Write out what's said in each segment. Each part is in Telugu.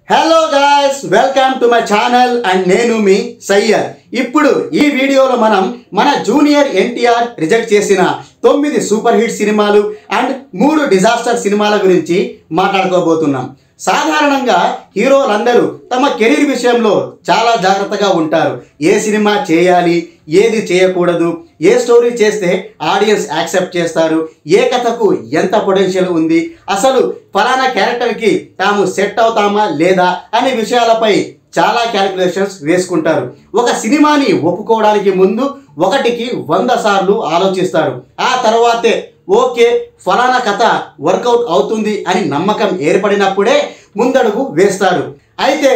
Hello guys, welcome to my channel and నేను మీ సయ్యద్. ఇప్పుడు ఈ వీడియోలో మనం మన జూనియర్ ఎన్టీఆర్ రిజెక్ట్ చేసిన 9 సూపర్ హిట్ సినిమాలు అండ్ 3 డిజాస్టర్ సినిమాల గురించి మాట్లాడుకోబోతున్నాం. సాధారణంగా హీరోలందరూ తమ కెరీర్ విషయంలో చాలా జాగ్రత్తగా ఉంటారు. ఏ సినిమా చేయాలి, ఏది చేయకూడదు, ఏ స్టోరీ చేస్తే ఆడియన్స్ యాక్సెప్ట్ చేస్తారు, ఏ కథకు ఎంత పొటెన్షియల్ ఉంది, అసలు ఫలానా క్యారెక్టర్కి తాము సెట్ అవుతామా లేదా అనే విషయాలపై చాలా క్యాలిక్యులేషన్స్ వేసుకుంటారు. ఒక సినిమాని ఒప్పుకోవడానికి ముందు 1కి 100 సార్లు ఆలోచిస్తారు. ఆ తర్వాతే ఓకే ఫలానా కథ వర్కౌట్ అవుతుంది అని నమ్మకం ఏర్పడినప్పుడే ముందడుగు వేస్తారు. అయితే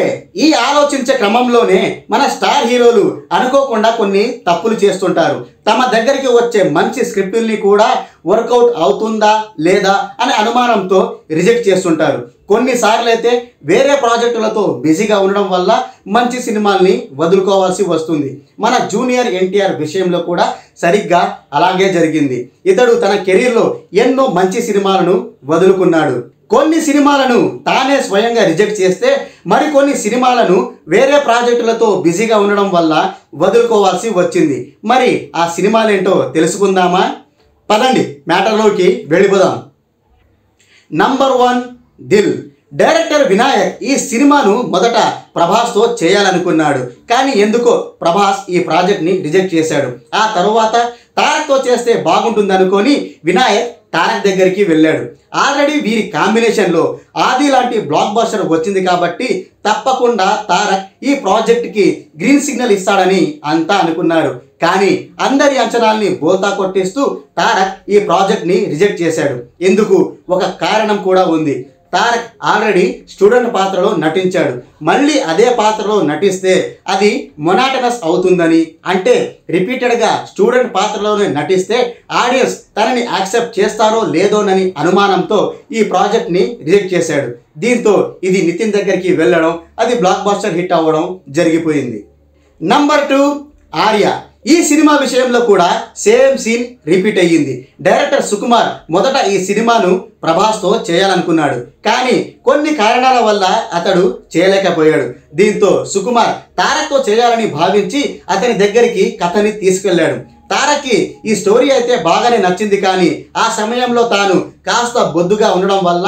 ఈ ఆలోచించే క్రమంలోనే మన స్టార్ హీరోలు అనుకోకుండా కొన్ని తప్పులు చేస్తుంటారు. తమ దగ్గరికి వచ్చే మంచి స్క్రిప్టుల్ని కూడా వర్కౌట్ అవుతుందా లేదా అనే అనుమానంతో రిజెక్ట్ చేస్తుంటారు. కొన్నిసార్లు అయితే వేరే ప్రాజెక్టులతో బిజీగా ఉండడం వల్ల మంచి సినిమాల్ని వదులుకోవాల్సి వస్తుంది. మన జూనియర్ ఎన్టీఆర్ విషయంలో కూడా సరిగ్గా అలాగే జరిగింది. ఇతడు తన కెరీర్లో ఎన్నో మంచి సినిమాలను వదులుకున్నాడు. కొన్ని సినిమాలను తానే స్వయంగా రిజెక్ట్ చేస్తే మరికొన్ని సినిమాలను వేరే ప్రాజెక్టులతో బిజీగా ఉండడం వల్ల వదులుకోవాల్సి వచ్చింది. మరి ఆ సినిమాలేంటో తెలుసుకుందామా? పదండి మ్యాటర్లోకి వెళ్ళిపోదాం. నంబర్ 1 దిల్. డైరెక్టర్ వినాయక్ ఈ సినిమాను మొదట ప్రభాస్తో చేయాలనుకున్నాడు. కానీ ఎందుకో ప్రభాస్ ఈ ప్రాజెక్ట్ని రిజెక్ట్ చేశాడు. ఆ తర్వాత తారక్తో చేస్తే బాగుంటుందనుకొని వినాయక్ తారక్ దగ్గరికి వెళ్ళాడు. ఆల్రెడీ వీరి కాంబినేషన్లో ఆది లాంటి బ్లాక్ బస్టర్ వచ్చింది కాబట్టి తప్పకుండా తారక్ ఈ ప్రాజెక్ట్కి గ్రీన్ సిగ్నల్ ఇస్తాడని అంతా అనుకున్నారు. కానీ అందరి అంచనాల్ని బోల్తా కొట్టిస్తూ తారక్ ఈ ప్రాజెక్ట్ని రిజెక్ట్ చేశాడు. ఎందుకు? ఒక కారణం కూడా ఉంది. తారక్ ఆల్రెడీ స్టూడెంట్ పాత్రలో నటించాడు. మళ్ళీ అదే పాత్రలో నటిస్తే అది మొనాటనస్ అవుతుందని, అంటే రిపీటెడ్గా స్టూడెంట్ పాత్రలోనే నటిస్తే ఆడియన్స్ తనని యాక్సెప్ట్ చేస్తారో లేదోనని అనుమానంతో ఈ ప్రాజెక్ట్ని రిజెక్ట్ చేశాడు. దీంతో ఇది నితిన్ దగ్గరికి వెళ్ళడం, అది బ్లాక్ బస్టర్ హిట్ అవ్వడం జరిగిపోయింది. నంబర్ 2 ఆర్య. ఈ సినిమా విషయంలో కూడా సేమ్ సీన్ రిపీట్ అయ్యింది. డైరెక్టర్ సుకుమార్ మొదట ఈ సినిమాను ప్రభాస్తో చేయాలనుకున్నాడు. కానీ కొన్ని కారణాల వల్ల అతడు చేయలేకపోయాడు. దీంతో సుకుమార్ తారక్తో చేయాలని భావించి అతని దగ్గరికి కథని తీసుకెళ్లాడు. తారక్కి ఈ స్టోరీ అయితే బాగానే నచ్చింది. కానీ ఆ సమయంలో తాను కాస్త బొద్దుగా ఉండడం వల్ల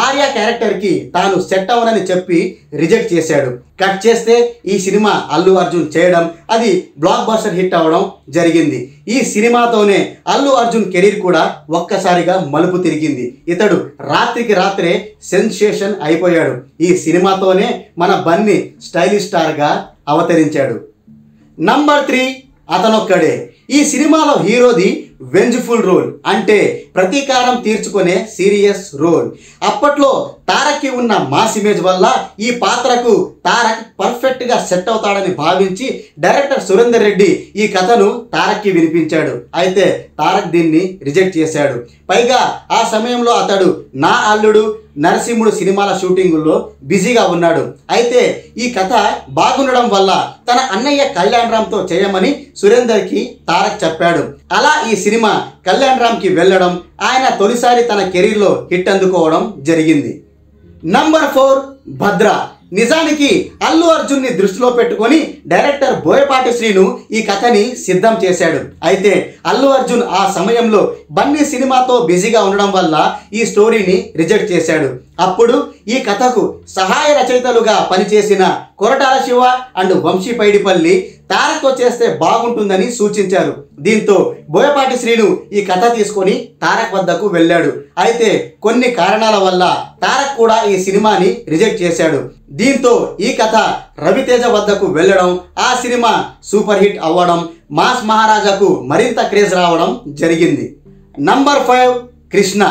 ఆర్య క్యారెక్టర్కి తాను సెట్ అవ్వనని చెప్పి రిజెక్ట్ చేశాడు. కట్ చేస్తే ఈ సినిమా అల్లు అర్జున్ చేయడం, అది బ్లాక్ బస్టర్ హిట్ అవ్వడం జరిగింది. ఈ సినిమాతోనే అల్లు అర్జున్ కెరీర్ కూడా ఒక్కసారిగా మలుపు తిరిగింది. ఇతడు రాత్రికి రాత్రే సెన్సేషన్ అయిపోయాడు. ఈ సినిమాతోనే మన బన్నీ స్టైలిష్ స్టార్గా అవతరించాడు. నంబర్ 3 అతనొక్కడే. ఈ సినిమాలో హీరోది వెంజ్ఫుల్ రోల్, అంటే ప్రతీకారం తీర్చుకునే సీరియస్ రోల్. అప్పట్లో తారక్కి ఉన్న మాస్ ఇమేజ్ వల్ల ఈ పాత్రకు తారక్ పర్ఫెక్ట్గా సెట్ అవుతాడని భావించి డైరెక్టర్ సురేందర్ రెడ్డి ఈ కథను తారక్కి వినిపించాడు. అయితే తారక్ దీన్ని రిజెక్ట్ చేశాడు. పైగా ఆ సమయంలో అతడు నా అల్లుడు, నరసింహుడు సినిమాల షూటింగుల్లో బిజీగా ఉన్నాడు. అయితే ఈ కథ బాగుండడం వల్ల తన అన్నయ్య కళ్యాణ్ రామ్తో చేయమని సురేందర్కి తారక్ చెప్పాడు. అలా ఈ సినిమా కళ్యాణ్ రామ్కి వెళ్ళడం, ఆయన తొలిసారి తన కెరీర్లో హిట్ అందుకోవడం జరిగింది. నంబర్ 4 భద్ర. నిజానికి అల్లు అర్జున్ని దృష్టిలో పెట్టుకొని డైరెక్టర్ బోయపాటి శ్రీను ఈ కథని సిద్ధం చేశాడు. అయితే అల్లు అర్జున్ ఆ సమయంలో బన్నీ సినిమాతో బిజీగా ఉండడం వల్ల ఈ స్టోరీని రిజెక్ట్ చేశాడు. అప్పుడు ఈ కథకు సహాయ రచయితలుగా పనిచేసిన కొరటాల శివ అండ్ వంశీ పైడిపల్లి తారక్తో చేస్తే బాగుంటుందని సూచించారు. దీంతో బోయపాటి శ్రీను ఈ కథ తీసుకొని తారక్ వద్దకు వెళ్ళాడు. అయితే కొన్ని కారణాల వల్ల తారక్ కూడా ఈ సినిమాని రిజెక్ట్ చేశాడు. దీంతో ఈ కథ రవితేజ వద్దకు వెళ్ళడం, ఆ సినిమా సూపర్ హిట్ అవ్వడం, మాస్ మహారాజాకు మరింత క్రేజ్ రావడం జరిగింది. నంబర్ 5 కృష్ణ.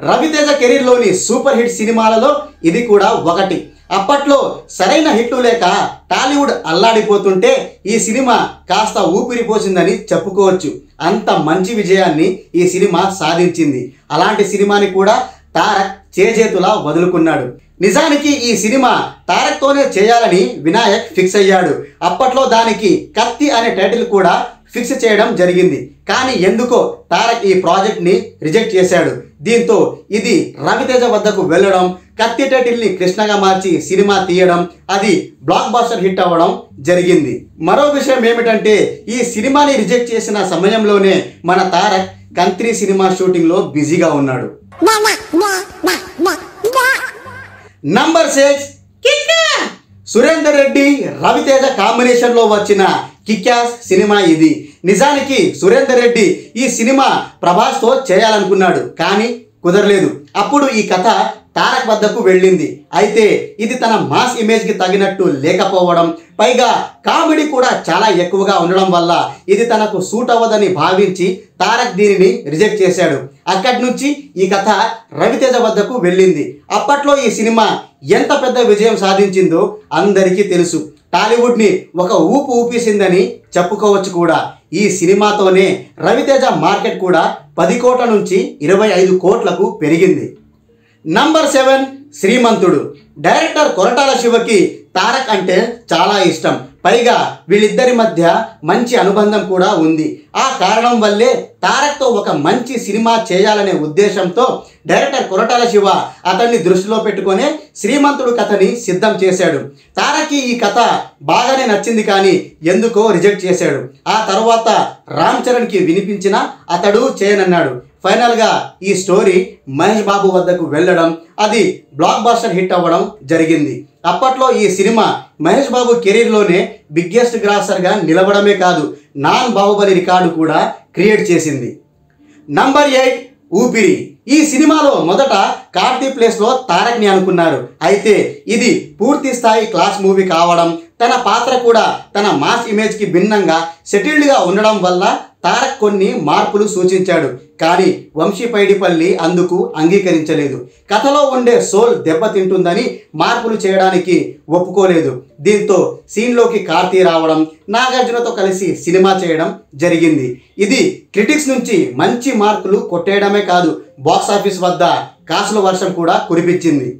రవితేజ కెరీర్లోని సూపర్ హిట్ సినిమాలలో ఇది కూడా ఒకటి. అప్పట్లో సరైన హిట్లు లేక టాలీవుడ్ అల్లాడిపోతుంటే ఈ సినిమా కాస్త ఊపిరిపోసిందని చెప్పుకోవచ్చు. అంత మంచి విజయాన్ని ఈ సినిమా సాధించింది. అలాంటి సినిమాని కూడా తారక్ చేజేతులా వదులుకున్నాడు. నిజానికి ఈ సినిమా తారక్తోనే చేయాలని వినాయక్ ఫిక్స్ అయ్యాడు. అప్పట్లో దానికి కత్తి అనే టైటిల్ కూడా ఫిక్స్ చేయడం జరిగింది. కానీ ఎందుకో తారక్ ఈ ప్రాజెక్ట్ని రిజెక్ట్ చేశాడు. దీంతో ఇది రవితేజ వద్దకు వెళ్ళడం, కత్తి టైటిల్ని కృష్ణగా మార్చి సినిమా తీయడం, అది బ్లాక్ బాస్టర్ హిట్ అవ్వడం జరిగింది. మరో విషయం ఏమిటంటే ఈ సినిమాని రిజెక్ట్ చేసిన సమయంలోనే మన తారక్ కంత్రి సినిమా షూటింగ్లో బిజీగా ఉన్నాడు. నంబర్ 6 కిక్కాస్. సురేందర్ రెడ్డి రవితేజ కాంబినేషన్లో వచ్చిన కిక్కాస్ సినిమా ఇది. నిజానికి సురేందర్ రెడ్డి ఈ సినిమా ప్రభాస్తో చేయాలనుకున్నాడు, కానీ కుదరలేదు. అప్పుడు ఈ కథ తారక్ వద్దకు వెళ్ళింది. అయితే ఇది తన మాస్ ఇమేజ్కి తగినట్టు లేకపోవడం, పైగా కామెడీ కూడా చాలా ఎక్కువగా ఉండడం వల్ల ఇది తనకు సూట్ అవ్వదని భావించి తారక్ దీనిని రిజెక్ట్ చేశాడు. అక్కడి నుంచి ఈ కథ రవితేజ వద్దకు వెళ్ళింది. అప్పట్లో ఈ సినిమా ఎంత పెద్ద విజయం సాధించిందో అందరికీ తెలుసు. టాలీవుడ్ని ఒక ఊపు ఊపేసిందని చెప్పుకోవచ్చు కూడా. ఈ సినిమాతోనే రవితేజ మార్కెట్ కూడా 10 కోట్ల నుంచి 25 కోట్లకు పెరిగింది. నంబర్ 7 శ్రీమంతుడు. డైరెక్టర్ కొరటాల శివకి తారక్ అంటే చాలా ఇష్టం. పైగా వీళ్ళిద్దరి మధ్య మంచి అనుబంధం కూడా ఉంది. ఆ కారణం వల్లే తారక్తో ఒక మంచి సినిమా చేయాలనే ఉద్దేశంతో డైరెక్టర్ కొరటాల శివ అతన్ని దృష్టిలో పెట్టుకొని శ్రీమంతుడు కథని సిద్ధం చేశాడు. తారక్కి ఈ కథ బాగానే నచ్చింది, కానీ ఎందుకో రిజెక్ట్ చేశాడు. ఆ తర్వాత రామ్ చరణ్కి వినిపించినా అతడు చేయనన్నాడు. ఫైనల్గా ఈ స్టోరీ మహేష్ బాబు వద్దకు వెళ్ళడం, అది బ్లాక్ బాస్టర్ హిట్ అవ్వడం జరిగింది. అప్పట్లో ఈ సినిమా మహేష్ బాబు కెరీర్లోనే బిగ్గెస్ట్ గ్రాసర్గా నిలవడమే కాదు, నాన్ బాహుబలి రికార్డు కూడా క్రియేట్ చేసింది. నంబర్ 8 ఊపిరి. ఈ సినిమాలో మొదట కార్తీ ప్లేస్లో తారక్ని అనుకున్నారు. అయితే ఇది పూర్తి స్థాయి క్లాస్ మూవీ కావడం, తన పాత్ర కూడా తన మాస్ ఇమేజ్కి భిన్నంగా సెటిల్డ్గా ఉండడం వల్ల తారక్ కొన్ని మార్పులు సూచించాడు. కానీ వంశీ పైడిపల్లి అందుకు అంగీకరించలేదు. కథలో ఉండే సోల్ దెబ్బతింటుందని మార్పులు చేయడానికి ఒప్పుకోలేదు. దీంతో సీన్లోకి కార్తీ రావడం, నాగార్జునతో కలిసి సినిమా చేయడం జరిగింది. ఇది క్రిటిక్స్ నుంచి మంచి మార్కులు కొట్టేయడమే కాదు, బాక్సాఫీస్ వద్ద కాసుల వర్షం కూడా కురిపించింది.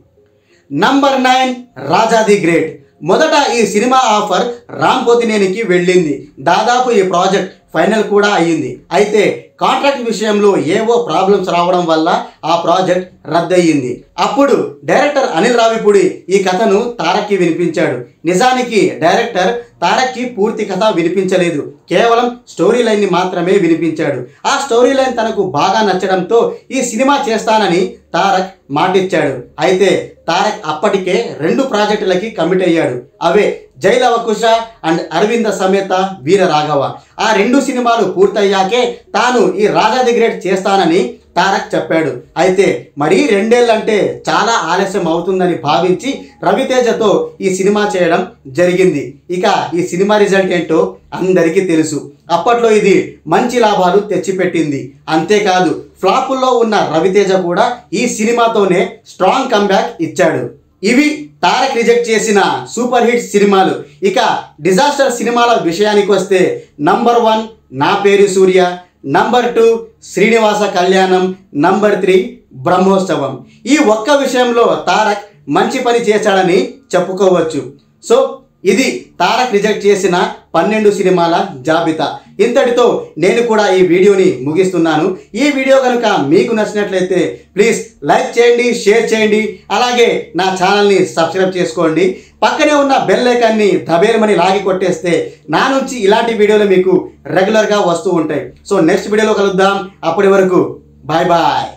Number 9 Raja the great. మొదట ఈ సినిమా ఆఫర్ రామ్ పోతినేనికి వెళ్ళింది. దాదాపు ఈ ప్రాజెక్ట్ ఫైనల్ కూడా అయ్యింది. అయితే కాంట్రాక్ట్ విషయంలో ఏవో ప్రాబ్లమ్స్ రావడం వల్ల ఆ ప్రాజెక్ట్ రద్దయింది. అప్పుడు డైరెక్టర్ అనిల్ రావిపూడి ఈ కథను తారక్కి వినిపించాడు. నిజానికి డైరెక్టర్ తారక్కి పూర్తి కథ వినిపించలేదు, కేవలం స్టోరీ లైన్ని మాత్రమే వినిపించాడు. ఆ స్టోరీ లైన్ తనకు బాగా నచ్చడంతో ఈ సినిమా చేస్తానని తారక్ మాటిచ్చాడు. అయితే తారక్ అప్పటికే 2 ప్రాజెక్టులకి కమిట్ అయ్యాడు. అవే జై లవకుశ అండ్ అరవింద సమేత వీర రాఘవ. ఆ 2 సినిమాలు పూర్తయ్యాకే తాను ఈ రాజా ది గ్రేట్ చేస్తానని తారక్ చెప్పాడు. అయితే మరీ 2 ఏళ్ళంటే చాలా ఆలస్యం అవుతుందని భావించి రవితేజతో ఈ సినిమా చేయడం జరిగింది. ఇక ఈ సినిమా రిజల్ట్ ఏంటో అందరికీ తెలుసు. అప్పట్లో ఇది మంచి లాభాలు తెచ్చిపెట్టింది. అంతేకాదు ఫ్లాపుల్లో ఉన్న రవితేజ కూడా ఈ సినిమాతోనే స్ట్రాంగ్ కంబ్యాక్ ఇచ్చాడు. ఇవి తారక్ రిజెక్ట్ చేసిన సూపర్ హిట్ సినిమాలు. ఇక డిజాస్టర్ సినిమాల విషయానికి వస్తే నంబర్ 1 నా పేరు సూర్య, నంబర్ 2 శ్రీనివాస కళ్యాణం, నంబర్ 3 బ్రహ్మోత్సవం. ఈ ఒక్క విషయంలో తారక్ మంచి పని చేశాడని చెప్పుకోవచ్చు. సో ఇది తారక్ రిజెక్ట్ చేసిన 12 సినిమాల జాబితా. ఇంతటితో నేను కూడా ఈ వీడియోని ముగిస్తున్నాను. ఈ వీడియో కనుక మీకు నచ్చినట్లయితే ప్లీజ్ లైక్ చేయండి, షేర్ చేయండి, అలాగే నా ఛానల్ని సబ్స్క్రైబ్ చేసుకోండి. పక్కనే ఉన్న బెల్ ఐకాన్ని దబేరమని లాగి కొట్టేస్తే నా నుంచి ఇలాంటి వీడియోలు మీకు రెగ్యులర్గా వస్తూ ఉంటాయి. సో నెక్స్ట్ వీడియోలో కలుద్దాం. అప్పటి వరకు బాయ్ బాయ్.